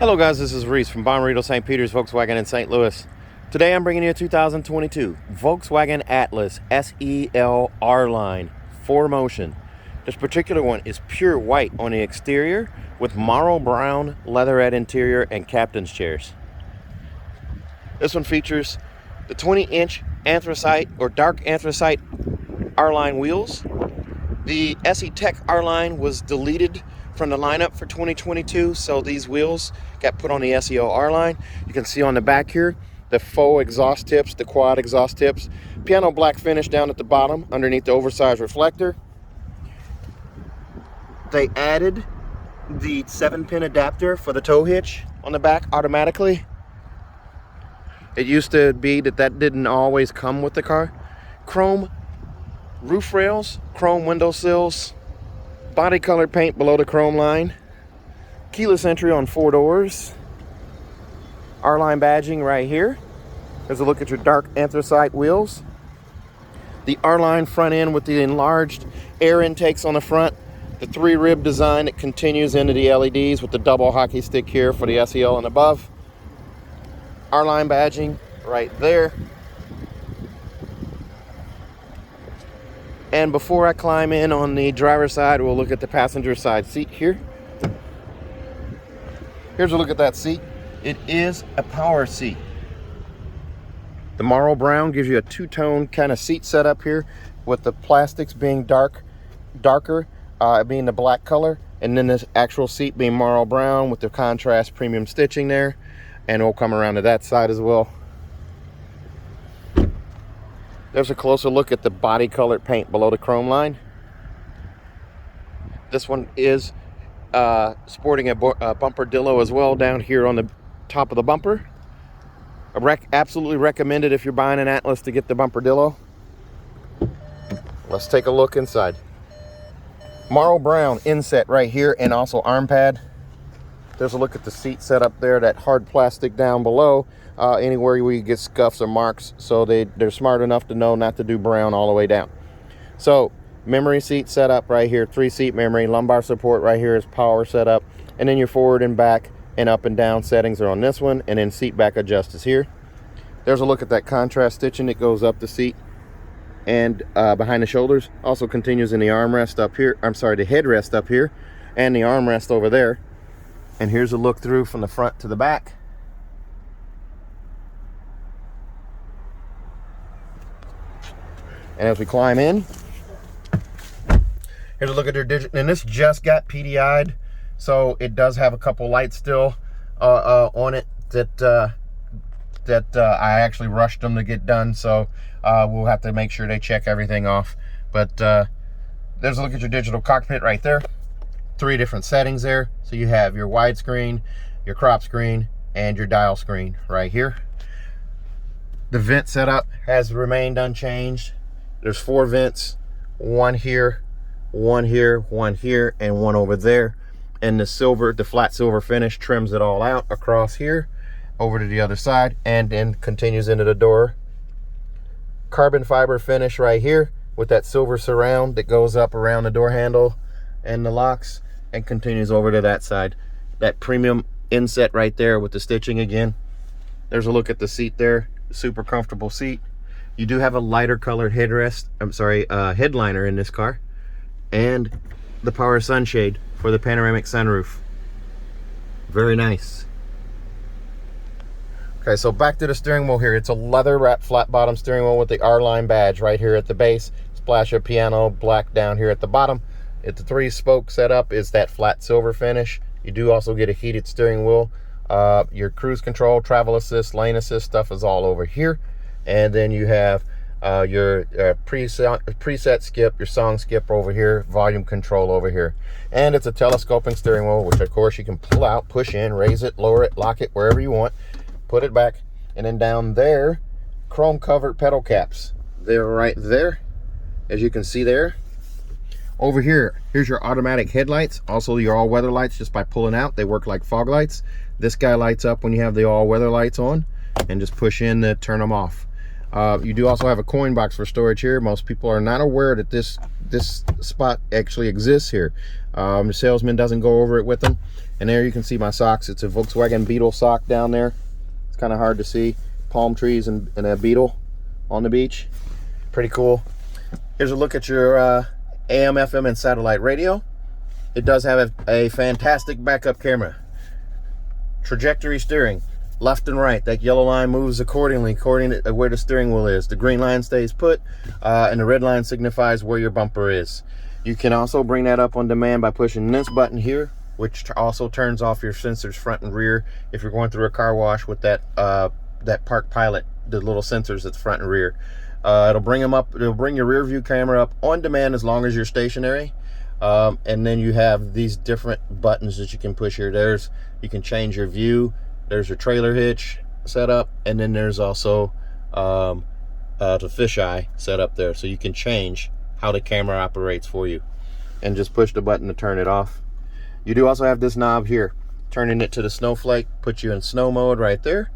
Hello guys, this is Reese from Bonrito St. Peter's Volkswagen in St. Louis. Today I'm bringing you a 2022 Volkswagen Atlas SEL R-Line 4Motion. This particular one is pure white on the exterior with marl brown leatherette interior and captain's chairs. This one features the 20-inch anthracite or dark anthracite R-Line wheels. The SE Tech R-Line was deleted from the lineup for 2022, so these wheels got put on the SEL R-Line. You can see on the back here the faux exhaust tips, the quad exhaust tips, piano black finish down at the bottom underneath the oversized reflector. They added the 7-pin adapter for the tow hitch on the back automatically. It used to be that didn't always come with the car. Chrome roof rails, chrome window sills, body colored paint below the chrome line, keyless entry on 4 doors, R-Line badging right here. There's a look at your dark anthracite wheels. The R-Line front end with the enlarged air intakes on the front, the 3-rib design that continues into the LEDs with the double hockey stick here for the SEL and above. R-Line badging right there. And before I climb in on the driver's side, we'll look at the passenger side seat here. Here's a look at that seat. It is a power seat. The marl brown gives you a two-tone kind of seat setup here, with the plastics being darker, being the black color, and then this actual seat being marl brown with the contrast premium stitching there. And we'll come around to that side as well. There's a closer look at the body colored paint below the chrome line. This one is sporting a bumper-dillo as well down here on the top of the bumper. Absolutely recommend it if you're buying an Atlas to get the bumper-dillo. Let's take a look inside. Marl brown inset right here and also arm pad. There's a look at the seat setup there, that hard plastic down below. Anywhere where you get scuffs or marks, so they're smart enough to know not to do brown all the way down. So memory seat setup right here, 3-seat memory, lumbar support right here is power setup, and then your forward and back and up and down settings are on this one, and then seat back adjust is here. There's a look at that contrast stitching that goes up the seat and behind the shoulders. Also continues in the armrest up here, the headrest up here and the armrest over there. And here's a look through from the front to the back. And as we climb in, here's a look at their digital, and this just got PDI'd, so it does have a couple lights still on it that I actually rushed them to get done, so we'll have to make sure they check everything off. But there's a look at your digital cockpit right there. 3 different settings there, so you have your widescreen, your crop screen, and your dial screen right here. The vent setup has remained unchanged. There's 4 vents, one here, one here, one here, and one over there. And the flat silver finish trims it all out across here, over to the other side, and then continues into the door. Carbon fiber finish right here with that silver surround that goes up around the door handle and the locks and continues over to that side. That premium inset right there with the stitching again. There's a look at the seat there, super comfortable seat. You do have a lighter colored headliner in this car, and the power sunshade for the panoramic sunroof. Very nice. Okay, so back to the steering wheel here. It's a leather wrapped flat bottom steering wheel with the R-Line badge right here at the base. Splash of piano black down here at the bottom. At the 3-spoke setup is that flat silver finish. You do also get a heated steering wheel. Your cruise control, travel assist, lane assist stuff is all over here. And then you have your preset skip, your song skip over here, volume control over here. And it's a telescoping steering wheel, which of course you can pull out, push in, raise it, lower it, lock it, wherever you want. Put it back. And then down there, chrome covered pedal caps. They're right there, as you can see there. Over here, here's your automatic headlights. Also your all-weather lights, just by pulling out, they work like fog lights. This guy lights up when you have the all-weather lights on, and just push in to turn them off. You do also have a coin box for storage here. Most people are not aware that this spot actually exists here. The salesman doesn't go over it with them. And there you can see my socks. It's a Volkswagen Beetle sock down there. It's kind of hard to see. Palm trees and a beetle on the beach. Pretty cool. Here's a look at your AM, FM, and satellite radio. It does have a fantastic backup camera. Trajectory steering, left and right. That yellow line moves accordingly according to where the steering wheel is. The green line stays put, and the red line signifies where your bumper is. You can also bring that up on demand by pushing this button here, which also turns off your sensors front and rear if you're going through a car wash with that Park Pilot, the little sensors at the front and rear. It'll bring them up. It'll bring your rear view camera up on demand as long as you're stationary. And then you have these different buttons that you can push here. You can change your view. There's your trailer hitch setup, and then there's also the fisheye set up there, so you can change how the camera operates for you, and just push the button to turn it off. You do also have this knob here. Turning it to the snowflake puts you in snow mode right there.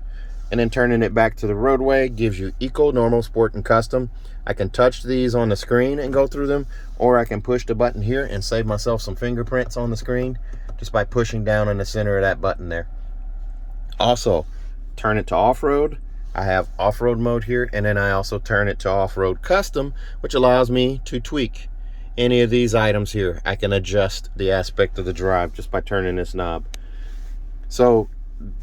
And then turning it back to the roadway gives you eco, normal, sport, and custom. I can touch these on the screen and go through them, or I can push the button here and save myself some fingerprints on the screen just by pushing down in the center of that button there. Also, turn it to off-road. I have off-road mode here, and then I also turn it to off-road custom, which allows me to tweak any of these items here. I can adjust the aspect of the drive just by turning this knob. So,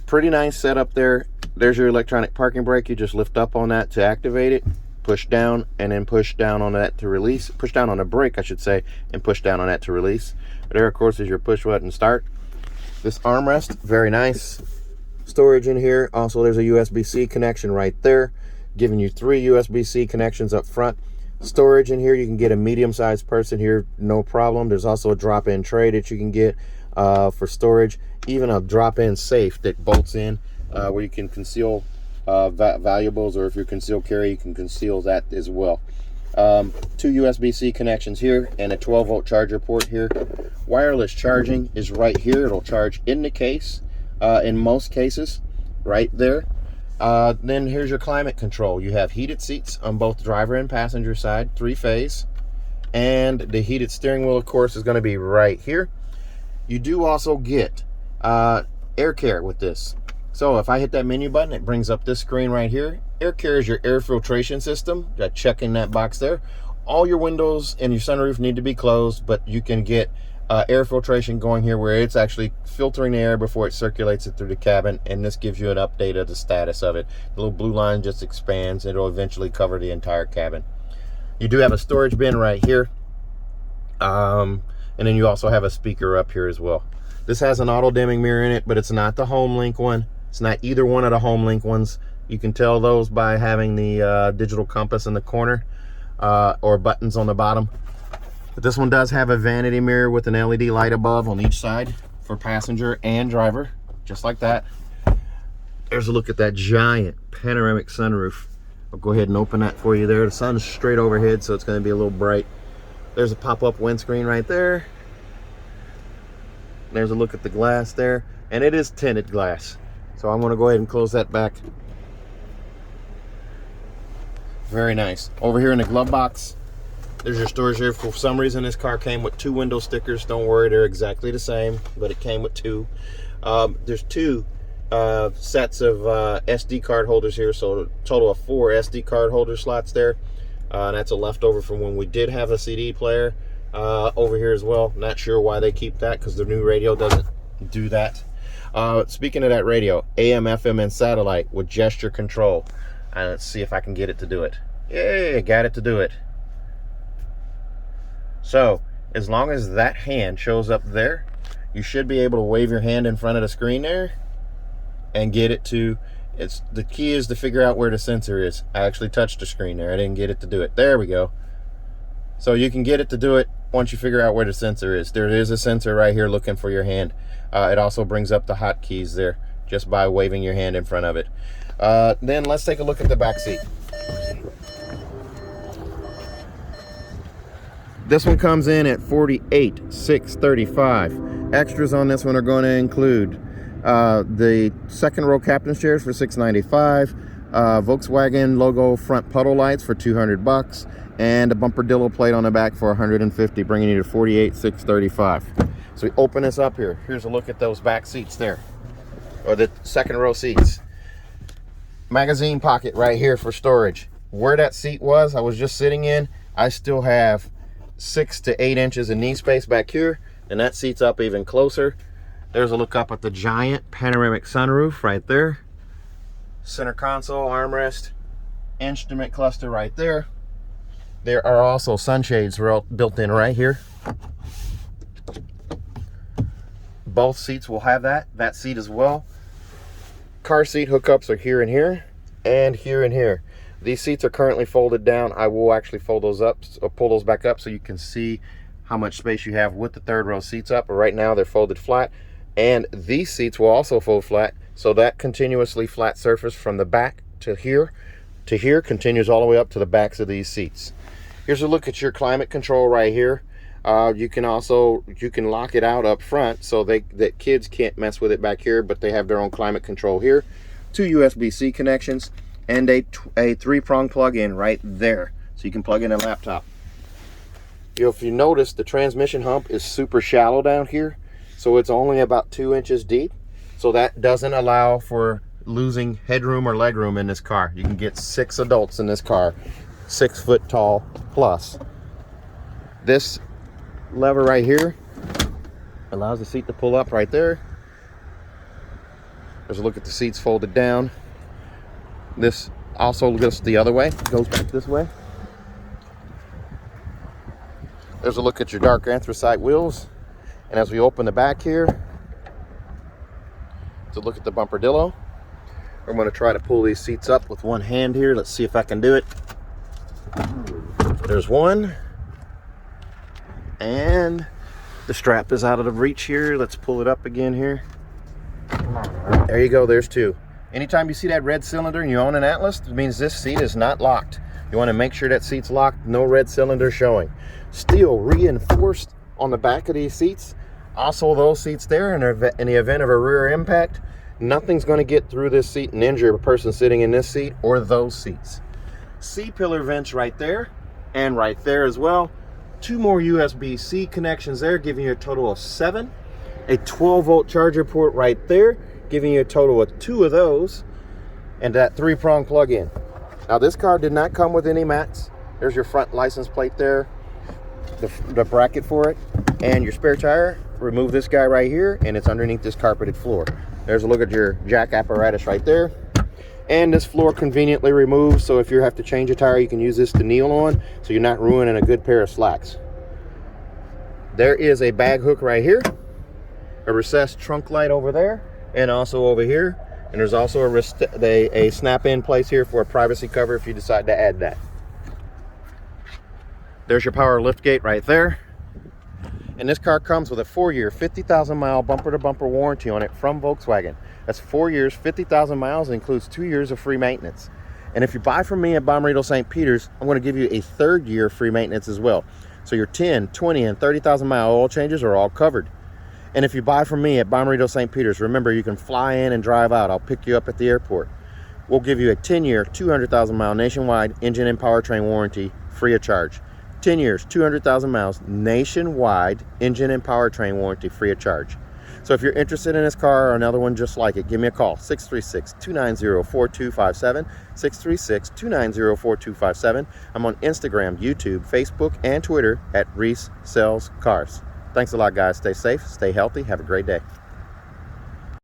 pretty nice setup there. There's your electronic parking brake. You just lift up on that to activate it, push down, and then push down on that to release. Push down on the brake, I should say, and push down on that to release. There, of course, is your push button start. This armrest, very nice. Storage in here. Also, there's a USB-C connection right there, giving you 3 USB-C connections up front. Storage in here, you can get a medium-sized person here, no problem. There's also a drop-in tray that you can get for storage. Even a drop-in safe that bolts in, where you can conceal valuables, or if you conceal carry, you can conceal that as well. 2 USB-C connections here and a 12-volt charger port here. Wireless charging is right here. It'll charge in the case in most cases right there. Then here's your climate control. You have heated seats on both driver and passenger side, 3-phase, and the heated steering wheel, of course, is going to be right here. You do also get air care with this. So if I hit that menu button, it brings up this screen right here. Air care is your air filtration system. Got check in that box there. All your windows and your sunroof need to be closed, but you can get air filtration going here where it's actually filtering the air before it circulates it through the cabin, and this gives you an update of the status of it. The little blue line just expands. It'll eventually cover the entire cabin. You do have a storage bin right here, and then you also have a speaker up here as well. This has an auto dimming mirror in it, but it's not the HomeLink one. It's not either one of the HomeLink ones. You can tell those by having the digital compass in the corner or buttons on the bottom. But this one does have a vanity mirror with an LED light above on each side for passenger and driver, just like that. There's a look at that giant panoramic sunroof. I'll go ahead and open that for you there. The sun's straight overhead, so it's going to be a little bright. There's a pop-up windscreen right there. There's a look at the glass there, and it is tinted glass. So I'm going to go ahead and close that back. Very nice. Over here in the glove box, there's your storage here. For some reason, this car came with 2 window stickers. Don't worry, they're exactly the same, but it came with 2. There's 2 sets of SD card holders here, so a total of 4 SD card holder slots there. And that's a leftover from when we did have a CD player over here as well. Not sure why they keep that, because the new radio doesn't do that. Speaking of that radio, AM, FM, and satellite with gesture control. Let's see if I can get it to do it. Yay, got it to do it. So, as long as that hand shows up there, you should be able to wave your hand in front of the screen there and get it to, the key is to figure out where the sensor is. I actually touched the screen there. I didn't get it to do it. There we go. So you can get it to do it once you figure out where the sensor is. There is a sensor right here looking for your hand. It also brings up the hotkeys there just by waving your hand in front of it. Then let's take a look at the back seat. This one comes in at $48,635. Extras on this one are going to include the second row captain's chairs for $695, Volkswagen logo front puddle lights for 200 bucks, and a bumper plate on the back for 150, bringing you to 48,635. So we open this up here. Here's a look at those back seats there, or the second row seats. Magazine pocket right here for storage. Where that seat was, I was just sitting in, I still have 6 to 8 inches of knee space back here, and that seat's up even closer. There's a look up at the giant panoramic sunroof right there. Center console, armrest, instrument cluster right there. There are also sunshades built in right here. Both seats will have that seat as well. Car seat hookups are here and here, and here and here. These seats are currently folded down. I will actually fold those up, or pull those back up so you can see how much space you have with the third row seats up. But right now they're folded flat, and these seats will also fold flat, so that continuously flat surface from the back to here continues all the way up to the backs of these seats. Here's a look at your climate control right here. You can lock it out up front so that kids can't mess with it back here, but they have their own climate control here. 2 USB-C connections and a 3-prong plug-in right there, so you can plug in a laptop. If you notice, the transmission hump is super shallow down here, so it's only about 2 inches deep, so that doesn't allow for losing headroom or legroom in this car. You can get 6 adults in this car, 6 foot tall plus. This lever right here allows the seat to pull up right there. There's a look at the seats folded down. This also goes the other way, goes back this way. There's a look at your dark anthracite wheels. And as we open the back here, to look at the bumperdillo. I'm going to try to pull these seats up with one hand here. Let's see if I can do it. There's one. And the strap is out of the reach here. Let's pull it up again here. There you go, there's 2. Anytime you see that red cylinder and you own an Atlas, it means this seat is not locked. You want to make sure that seat's locked, no red cylinder showing. Steel reinforced on the back of these seats. Also those seats there, in the event of a rear impact, nothing's going to get through this seat and injure a person sitting in this seat or those seats. C-pillar vents right there and right there as well. 2 more USB-C connections there, giving you a total of 7. A 12-volt charger port right there, giving you a total of 2 of those, and that 3-prong plug-in. Now this car did not come with any mats. There's your front license plate there, the bracket for it, and your spare tire. Remove this guy right here, and it's underneath this carpeted floor. There's a look at your jack apparatus right there, and this floor conveniently removes, so if you have to change a tire, you can use this to kneel on, so you're not ruining a good pair of slacks. There is a bag hook right here, a recessed trunk light over there, and also over here, and there's also a snap-in place here for a privacy cover if you decide to add that. There's your power lift gate right there, and this car comes with a 4-year 50,000-mile bumper-to-bumper warranty on it from Volkswagen. That's 4 years, 50,000 miles, and includes 2 years of free maintenance. And if you buy from me at Bommarito St. Peter's, I'm going to give you a 3rd year free maintenance as well. So your 10, 20, and 30,000 mile oil changes are all covered. And if you buy from me at Bommarito St. Peter's, remember, you can fly in and drive out. I'll pick you up at the airport. We'll give you a 10-year, 200,000 mile nationwide engine and powertrain warranty free of charge. 10 years, 200,000 miles nationwide engine and powertrain warranty free of charge. So if you're interested in this car or another one just like it, give me a call, 636-290-4257, 636-290-4257. I'm on Instagram, YouTube, Facebook, and Twitter at Reese Sells Cars. Thanks a lot, guys. Stay safe, stay healthy, have a great day.